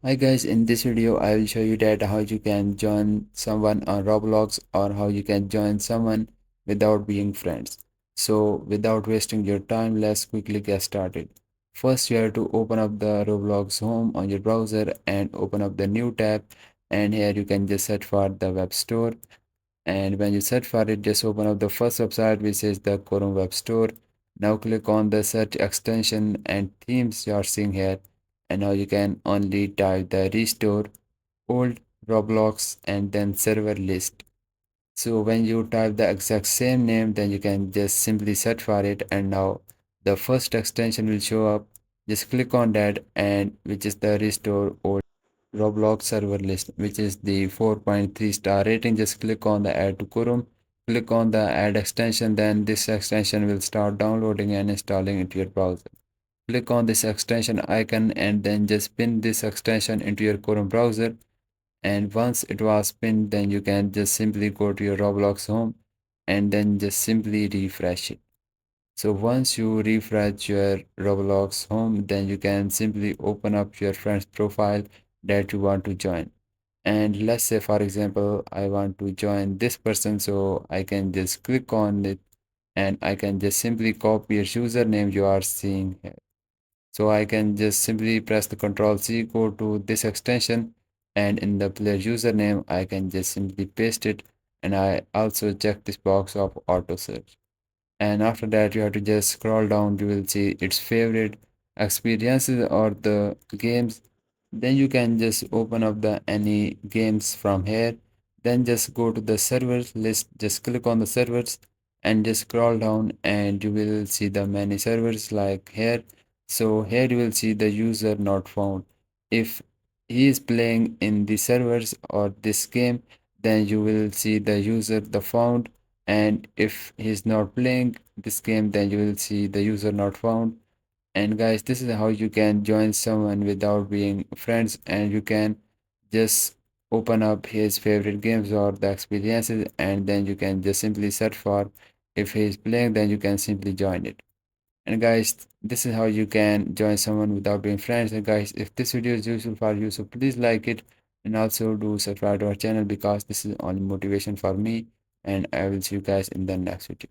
Hi guys, in this video I will show you that how you can join someone on Roblox or how you can join someone without being friends. So without wasting your time, let's quickly get started. First you have to open up the Roblox home on your browser and open up the new tab, and here you can just search for the web store, and when you search for it, just open up the first website which is the Chrome web store. Now click on the search extension and themes you are seeing here, and now you can only type the restore old Roblox and then server list. So when you type the exact same name, then you can just simply search for it, and now the first extension will show up. Just click on that, and which is the restore old Roblox server list, which is the 4.3 star rating. Just click on the add to Chrome, click on the add extension, then this extension will start downloading and installing into your browser. Click on this extension icon and then just pin this extension into your Chrome browser, and once it was pinned, then you can just simply go to your Roblox home and then just simply refresh it. So once you refresh your Roblox home, then you can simply open up your friend's profile that you want to join. And let's say for example I want to join this person, so I can just click on it and I can just simply copy your username you are seeing here. So I can just simply press the Ctrl C, go to this extension, and in the player username I can just simply paste it, and I also check this box of auto search. And after that you have to just scroll down, you will see its favorite experiences or the games. Then you can just open up the any games from here, then just go to the servers list, just click on the servers and just scroll down, and you will see the many servers like here. So here you will see the user not found. If he is playing in the servers or this game, then you will see the user the found, and if he's not playing this game, then you will see the user not found. And guys, this is how you can join someone without being friends, and you can just open up his favorite games or the experiences, and then you can just simply search for, if he's playing, then you can simply join it. And guys, this is how you can join someone without being friends. And guys, if this video is useful for you, so please like it, and also do subscribe to our channel because this is only motivation for me, and I will see you guys in the next video.